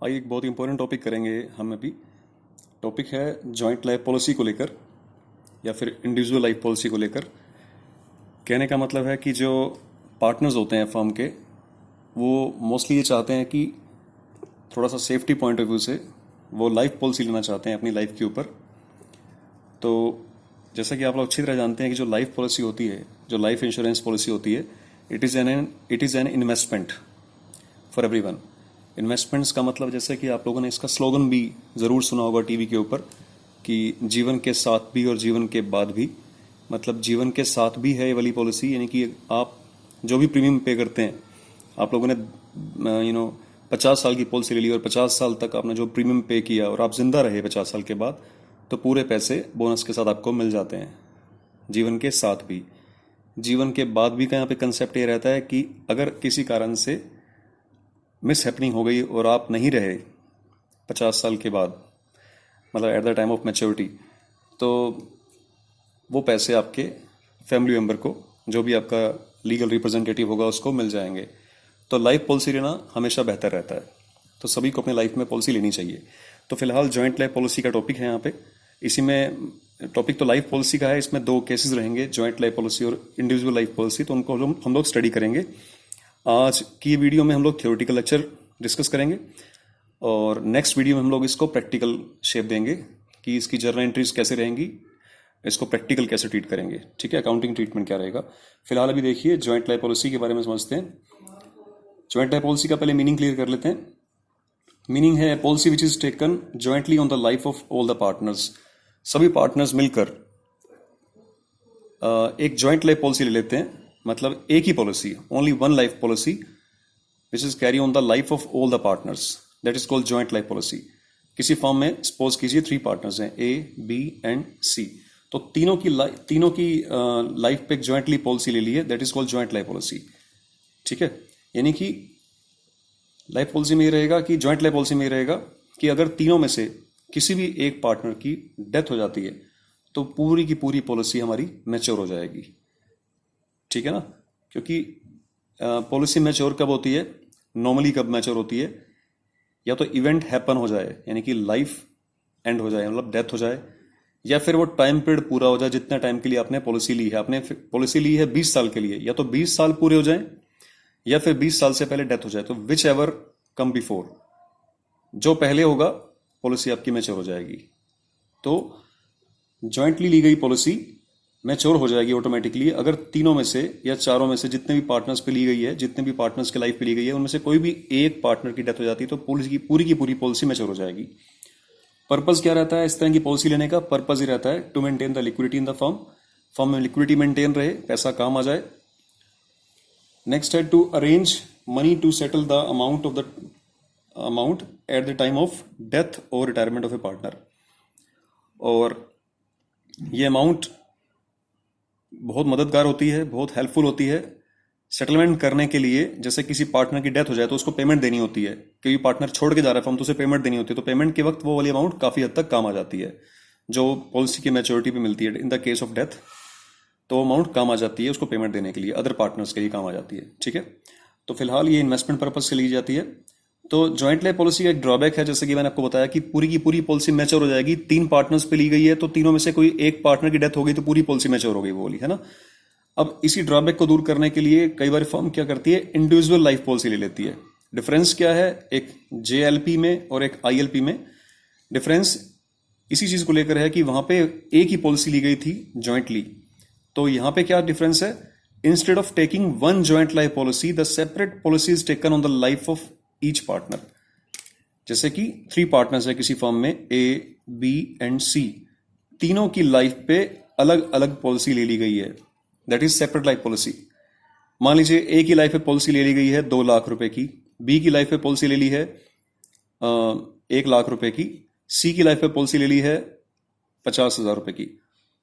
आइए एक बहुत इंपॉर्टेंट टॉपिक करेंगे हम अभी। टॉपिक है जॉइंट लाइफ पॉलिसी को लेकर या फिर इंडिविजुअल लाइफ पॉलिसी को लेकर। कहने का मतलब है कि जो पार्टनर्स होते हैं फर्म के, वो मोस्टली ये चाहते हैं कि थोड़ा सा सेफ्टी पॉइंट ऑफ व्यू से वो लाइफ पॉलिसी लेना चाहते हैं अपनी लाइफ के ऊपर। तो जैसा कि आप लोग अच्छी तरह जानते हैं कि जो लाइफ पॉलिसी होती है, जो लाइफ इंश्योरेंस पॉलिसी होती है, it is an investment for everyone. Investments का मतलब, जैसे कि आप लोगों ने इसका स्लोगन भी ज़रूर सुना होगा टीवी के ऊपर कि जीवन के साथ भी और जीवन के बाद भी। मतलब जीवन के साथ भी है ये वाली पॉलिसी, यानी कि आप जो भी प्रीमियम पे करते हैं, आप लोगों ने 50 साल की पॉलिसी ले ली और 50 साल तक आपने जो प्रीमियम पे किया और आप जिंदा रहे 50 साल के बाद, तो पूरे पैसे बोनस के साथ आपको मिल जाते हैं। जीवन के साथ भी, जीवन के बाद भी का यहाँ पे कंसेप्ट ये रहता है कि अगर किसी कारण से मिस हैपनिंग हो गई और आप नहीं रहे 50 साल के बाद, मतलब eight the time of maturity, तो वो पैसे आपके फैमिली मेम्बर को, जो भी आपका लीगल रिप्रेजेंटेटिव होगा, उसको मिल जाएंगे। तो लाइफ पॉलिसी लेना हमेशा बेहतर रहता है, तो सभी को अपने लाइफ में पॉलिसी लेनी चाहिए। तो फिलहाल जॉइंट लाइफ पॉलिसी का टॉपिक है यहाँ पे। इसी में टॉपिक तो लाइफ पॉलिसी का है, इसमें दो केसेस रहेंगे, जॉइंट लाइफ पॉलिसी और इंडिविजुअल लाइफ पॉलिसी। तो उनको हम लोग स्टडी करेंगे। आज की वीडियो में हम लोग थ्योरेटिकल लेक्चर डिस्कस करेंगे और नेक्स्ट वीडियो में हम लोग इसको प्रैक्टिकल शेप देंगे कि इसकी जर्नल एंट्रीज कैसे रहेंगी, इसको प्रैक्टिकल कैसे ट्रीट करेंगे, ठीक है, अकाउंटिंग ट्रीटमेंट क्या रहेगा। फिलहाल अभी देखिए जॉइंट लाइफ पॉलिसी के बारे में समझते हैं। जॉइंट लाइफ पॉलिसी का पहले मीनिंग क्लियर कर लेते हैं। मीनिंग है policy which is taken jointly on the life of all the partners. सभी पार्टनर्स मिलकर एक जॉइंट लाइफ पॉलिसी ले लेते हैं, मतलब एक ही policy, only one life policy which is carry on the life of all the partners, that is called joint life policy. किसी फॉर्म में सपोज कीजिए 3 पार्टनर्स हैं, ए, बी एंड सी, तो तीनों की लाइफ पे एक जॉइंटली पॉलिसी ले ली है, that is called joint life policy, ठीक है। यानी कि लाइफ पॉलिसी में ये रहेगा कि जॉइंट लाइफ पॉलिसी में ये रहेगा कि अगर तीनों में से किसी भी एक पार्टनर की डेथ हो जाती है तो पूरी की पूरी पॉलिसी हमारी मैच्योर हो जाएगी, ठीक है ना। क्योंकि पॉलिसी मैच्योर कब होती है, नॉर्मली कब मैच्योर होती है, या तो इवेंट हैपन हो जाए, यानी कि लाइफ एंड हो जाए, मतलब डेथ हो जाए, या फिर वो टाइम पीरियड पूरा हो जाए जितना टाइम के लिए आपने पॉलिसी ली है। आपने पॉलिसी ली है 20 साल के लिए, या तो 20 साल पूरे हो जाए या फिर 20 साल से पहले डेथ हो जाए, तो विच एवर कम बिफोर, जो पहले होगा पॉलिसी आपकी मैच्योर हो जाएगी। तो जॉइंटली ली गई पॉलिसी मैच्योर हो जाएगी ऑटोमेटिकली अगर तीनों में से या चारों में से जितने भी पार्टनर्स पे ली गई है, जितने भी पार्टनर्स के लाइफ पे ली गई है, उनमें से कोई भी एक पार्टनर की डेथ हो जाती है तो पूरी की पूरी पॉलिसी मैच्योर हो जाएगी। पर्पस क्या रहता है इस तरह की पॉलिसी लेने का? पर्पस ही रहता है to maintain the liquidity in the firm, firm में लिक्विडिटी मेंटेन रहे, पैसा काम आ जाए। नेक्स्ट है to arrange money to settle the amount at the time of death और रिटायरमेंट ऑफ ए पार्टनर। और ये अमाउंट बहुत मददगार होती है, बहुत हेल्पफुल होती है सेटलमेंट करने के लिए। जैसे किसी पार्टनर की डेथ हो जाए तो उसको पेमेंट देनी होती है, कोई पार्टनर छोड़ के जा रहा है फर्म तो उसे पेमेंट देनी होती है, तो पेमेंट के वक्त वो वाली अमाउंट काफ़ी हद तक काम आ जाती है, जो पॉलिसी की मैच्योरिटी पे मिलती है in the case of death. तो अमाउंट काम आ जाती है उसको पेमेंट देने के लिए, अदर पार्टनर्स के लिए काम आ जाती है, ठीक है। तो फिलहाल ये इन्वेस्टमेंट पर्पज से ली जाती है। तो जॉइंट लाइफ पॉलिसी का एक ड्रॉबैक है, जैसे कि मैंने आपको बताया कि पूरी की पूरी पॉलिसी मैच्योर हो जाएगी। 3 पार्टनर्स पे ली गई है तो तीनों में से कोई एक पार्टनर की डेथ हो गई तो पूरी पॉलिसी मैच्योर हो गई, वो वाली, है ना। अब इसी ड्रॉबैक को दूर करने के लिए कई बार फर्म क्या करती है, इंडिविजुअल लाइफ पॉलिसी ले लेती है। डिफरेंस क्या है एक जेएलपी में और एक आईएलपी में? डिफरेंस इसी चीज को लेकर है कि वहां पे एक ही पॉलिसी ली गई थी जॉइंटली, तो यहां पे क्या डिफरेंस है, instead of taking one joint life policy the separate policy is taken on the life of each partner. जैसे कि 3 पार्टनर्स है किसी फर्म में, ए, बी एंड सी, तीनों की लाइफ पे अलग अलग पॉलिसी ले ली गई है, that is separate life policy. मान लीजिए ए की लाइफ पे पॉलिसी ले ली गई है 2 लाख रुपए की, बी की लाइफ पे पॉलिसी ले ली है 1 लाख रुपए की, सी की लाइफ पे पॉलिसी ले ली है 50,000 रुपए की।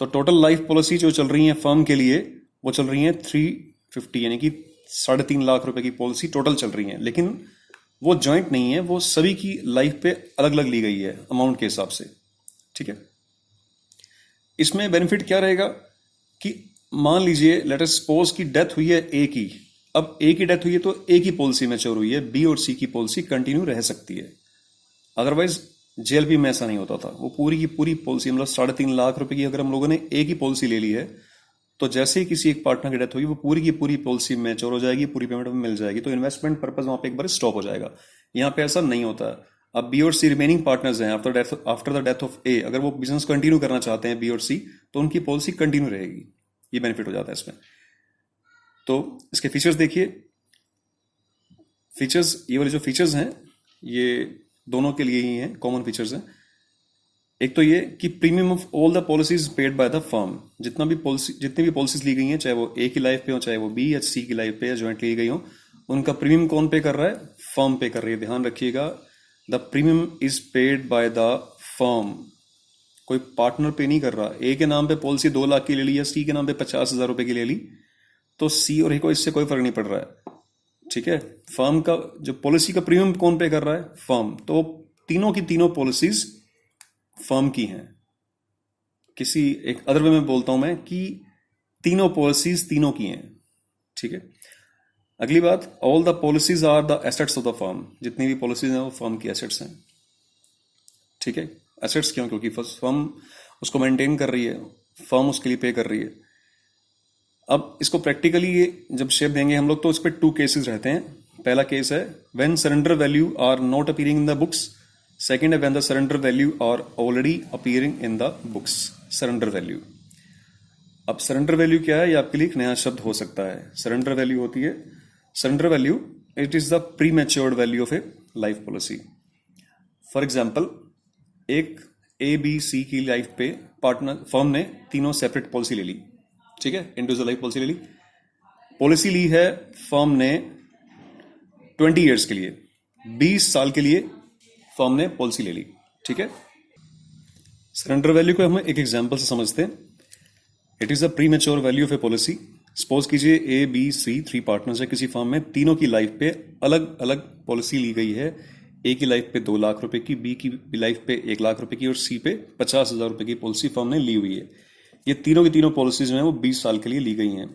तो टोटल लाइफ पॉलिसी जो चल रही है फर्म के लिए वो चल रही है 350, यानी कि 3.5 लाख रुपए की पॉलिसी टोटल चल रही है। लेकिन वो जॉइंट नहीं है, वो सभी की लाइफ पे अलग अलग ली गई है अमाउंट के हिसाब से, ठीक है। इसमें बेनिफिट क्या रहेगा कि मान लीजिए लेट अस सपोज की डेथ हुई है ए की, अब ए की डेथ हुई है तो ए की पॉलिसी मैच्योर हुई है, बी और सी की पॉलिसी कंटिन्यू रह सकती है, अदरवाइज जेएलपी में ऐसा नहीं होता था। वो पूरी की पूरी पॉलिसी, मतलब 3.5 लाख रुपए की अगर हम लोगों ने एक ही पॉलिसी ले ली है, तो जैसे ही किसी एक पार्टनर की डेथ होगी, वो पूरी की पूरी पॉलिसी मैच्योर हो जाएगी, पूरी पेमेंट में मिल जाएगी, तो इन्वेस्टमेंट पर्पज वहां पे एक बार स्टॉप हो जाएगा। यहाँ पे ऐसा नहीं होता। अब बी और सी रिमेनिंग पार्टनर्स हैं, आफ्टर द डेथ ऑफ ए, अगर वो बिजनेस कंटिन्यू करना चाहते हैं बी और सी, तो उनकी पॉलिसी कंटिन्यू रहेगी। ये बेनिफिट हो जाता है इसमें। तो इसके फीचर्स देखिए। फीचर्स, ये वाले जो फीचर्स हैं ये दोनों के लिए ही हैं, कॉमन फीचर्स हैं। एक तो ये कि premium of all the policies paid by the firm, जितनी भी पॉलिसीज ली गई हैं, चाहे वो ए की लाइफ पे हो, चाहे वो बी या सी की लाइफ पे या ज्वाइंटली ली गई हो, उनका प्रीमियम कौन पे कर रहा है? फर्म पे कर रही है। ध्यान रखिएगा, the premium is paid by the firm. कोई पार्टनर पे नहीं कर रहा। ए के नाम पे पॉलिसी 2 लाख की ले ली या सी के नाम पे 50,000 रुपए की ले ली, तो सी और ए को इससे कोई फर्क नहीं पड़ रहा है। ठीक है, फर्म का जो पॉलिसी का प्रीमियम कौन पे कर रहा है? फर्म। तो तीनों की तीनों पॉलिसीज फर्म की हैं। किसी एक अदर वे में बोलता हूं मैं कि तीनों पॉलिसीज तीनों की हैं। ठीक है, अगली बात, all the policies are the assets of the firm. जितनी भी पॉलिसीज हैं वो फर्म की एसेट्स हैं। ठीक है, एसेट्स क्यों? क्योंकि फर्म उसको मेंटेन कर रही है, फर्म उसके लिए पे कर रही है। अब इसको प्रैक्टिकली जब शेप देंगे हम लोग, तो इस पर 2 केसेस रहते हैं। पहला केस है when surrender value are not appearing in the books. Second है when the surrender value are already appearing in the books. Surrender value, अब सरेंडर वैल्यू क्या है? ये आपके लिए एक नया शब्द हो सकता है। सरेंडर वैल्यू होती है, surrender value it is the pre matured value of A life policy. For example, एक ए बी सी की लाइफ पे पार्टनर फर्म ने तीनों सेपरेट पॉलिसी ले ली। ठीक है, इंडिविजुअल लाइफ पॉलिसी ले ली। पॉलिसी ली है फर्म ने 20 ईयर्स के लिए, 20 साल के लिए फर्म ने पॉलिसी ले ली। ठीक है, सरेंडर वैल्यू को हम एक एग्जांपल से समझते हैं। It is the pre mature value of A policy. Suppose कीजिए ए बी सी 3 पार्टनर्स है किसी फर्म में, तीनों की लाइफ पे अलग अलग पॉलिसी ली गई है। ए की लाइफ पे 2 लाख रुपए की, बी की लाइफ पे 1 लाख रुपए की और सी पे 50,000 रुपए की पॉलिसी फर्म ने ली हुई है। ये तीनों की तीनों पॉलिसीज जो हैं वो 20 साल के लिए ली गई हैं।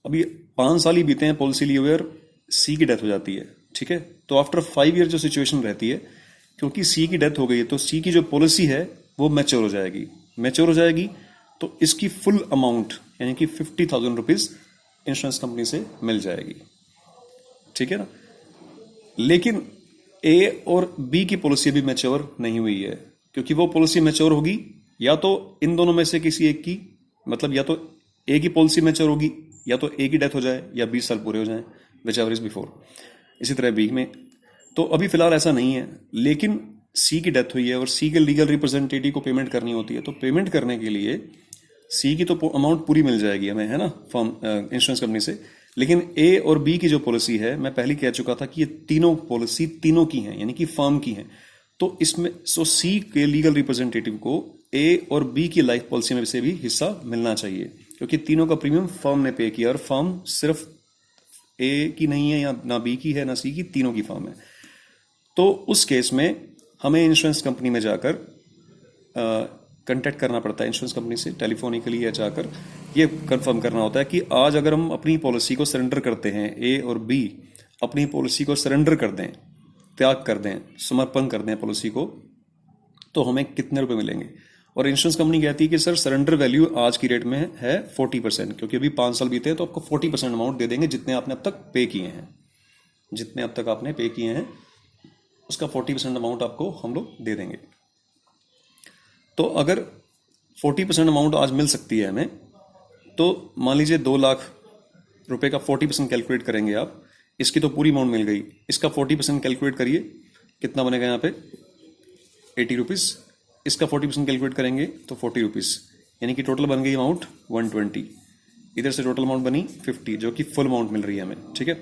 अभी 5 साल ही बीते हैं पॉलिसी लिए हुए और सी की डेथ हो जाती है। ठीक है, तो आफ्टर 5 ईयर जो सिचुएशन रहती है, क्योंकि सी की डेथ हो गई है, तो सी की जो पॉलिसी है वो मैच्योर हो जाएगी। मैच्योर हो जाएगी तो इसकी फुल अमाउंट यानी कि 50,000 रुपीज इंश्योरेंस कंपनी से मिल जाएगी। ठीक है ना, लेकिन ए और बी की पॉलिसी अभी मैच्योर नहीं हुई है, क्योंकि वो पॉलिसी मैच्योर होगी या तो इन दोनों में से किसी एक की, मतलब या तो ए की पॉलिसी मैच्योर होगी या तो ए की डेथ हो जाए या 20 साल पूरे हो जाएं, विच एवर इज बिफोर। इसी तरह बी में तो अभी फिलहाल ऐसा नहीं है, लेकिन सी की डेथ हुई है और सी के लीगल रिप्रेजेंटेटिव को पेमेंट करनी होती है। तो पेमेंट करने के लिए सी की तो अमाउंट पूरी मिल जाएगी हमें, है ना, फर्म इंश्योरेंस कंपनी से। लेकिन ए और बी की जो पॉलिसी है, मैं पहले कह चुका था कि ये तीनों पॉलिसी तीनों की हैं, यानी कि फर्म की हैं। तो इसमें सी के लीगल रिप्रेजेंटेटिव को ए और बी की लाइफ पॉलिसी में से भी हिस्सा मिलना चाहिए, क्योंकि तीनों का प्रीमियम फर्म ने पे किया और फर्म सिर्फ ए की नहीं है या ना बी की है ना सी की, तीनों की फर्म है। तो उस केस में हमें इंश्योरेंस कंपनी में जाकर कांटेक्ट करना पड़ता है, इंश्योरेंस कंपनी से टेलीफोनिकली या जाकर ये कंफर्म करना होता है कि आज अगर हम अपनी पॉलिसी को सरेंडर करते हैं, ए और बी अपनी पॉलिसी को सरेंडर कर दें, त्याग कर दें, समर्पण कर दें पॉलिसी को, तो हमें कितने रुपए मिलेंगे। और इंश्योरेंस कंपनी कहती है कि सर सरेंडर वैल्यू आज की रेट में है 40%, क्योंकि अभी 5 साल बीते हैं, तो आपको 40% अमाउंट दे देंगे जितने आपने अब तक पे किए हैं। जितने अब तक आपने पे किए हैं उसका 40% अमाउंट आपको हम लोग दे देंगे। तो अगर 40% अमाउंट आज मिल सकती है हमें, तो मान लीजिए 2 लाख रुपए का 40% कैलकुलेट करेंगे आप, इसकी तो पूरी अमाउंट मिल गई, इसका 40% कैलकुलेट करिए कितना बनेगा यहाँ पे 80 रुपीज़। इसका 40% कैलकुलेट करेंगे तो 40 रुपीज़, यानी कि टोटल बन गई अमाउंट 120। इधर से टोटल अमाउंट बनी 50, जो कि फुल अमाउंट मिल रही है हमें। ठीक है,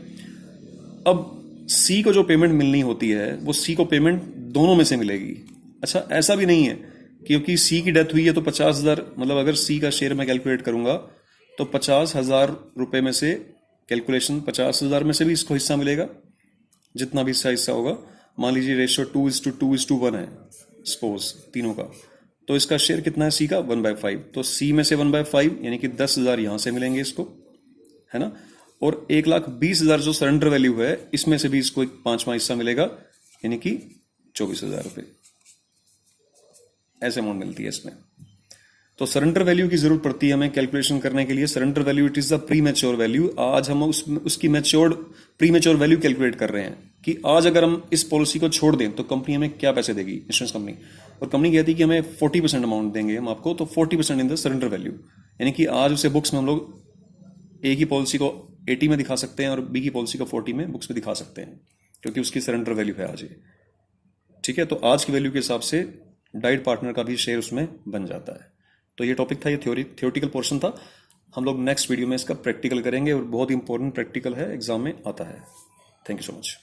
अब सी को जो पेमेंट मिलनी होती है वो सी को पेमेंट दोनों में से मिलेगी। अच्छा, ऐसा भी नहीं है क्योंकि सी की डेथ हुई है तो 50,000, मतलब अगर सी का शेयर मैं कैलकुलेट करूंगा तो 50,000 रुपए में से कैलकुलेशन 50,000 में से भी इसको हिस्सा मिलेगा, जितना भी इसका हिस्सा होगा। मान लीजिए रेशियो 2:2:1 है सपोज तीनों का, तो इसका शेयर कितना है सी का 1/5, तो सी में से 1/5 यानी कि 10,000 यहां से मिलेंगे इसको, है ना। और 1,20,000 जो सरेंडर वैल्यू है इसमें से भी इसको एक 5वां हिस्सा मिलेगा, यानी कि 24,000 रुपये, ऐसे अमाउंट मिलती है इसमें। तो सरेंडर वैल्यू की जरूरत पड़ती है हमें कैलकुलेशन करने के लिए। Surrender value it is the pre mature value. आज हम उसकी matured pre mature value calculate कर रहे हैं कि आज अगर हम इस पॉलिसी को छोड़ दें तो कंपनी हमें क्या पैसे देगी, इंश्योरेंस कंपनी। और कंपनी कहती है कि हमें 40% अमाउंट देंगे हम आपको, तो 40% इन द सरेंडर वैल्यू, यानी कि आज उसे बुक्स में हम लोग ए की पॉलिसी को 80 में दिखा सकते हैं और बी की पॉलिसी को 40 में बुक्स में दिखा सकते हैं, क्योंकि उसकी सरेंडर वैल्यू है आज ये। ठीक है, तो आज की वैल्यू के हिसाब से डाइट पार्टनर का भी शेयर उसमें बन जाता है। तो ये टॉपिक था, ये थियोरिटिकल पोर्शन था। हम लोग नेक्स्ट वीडियो में इसका प्रैक्टिकल करेंगे और बहुत इंपॉर्टेंट प्रैक्टिकल है, एग्जाम में आता है। Thank you so much.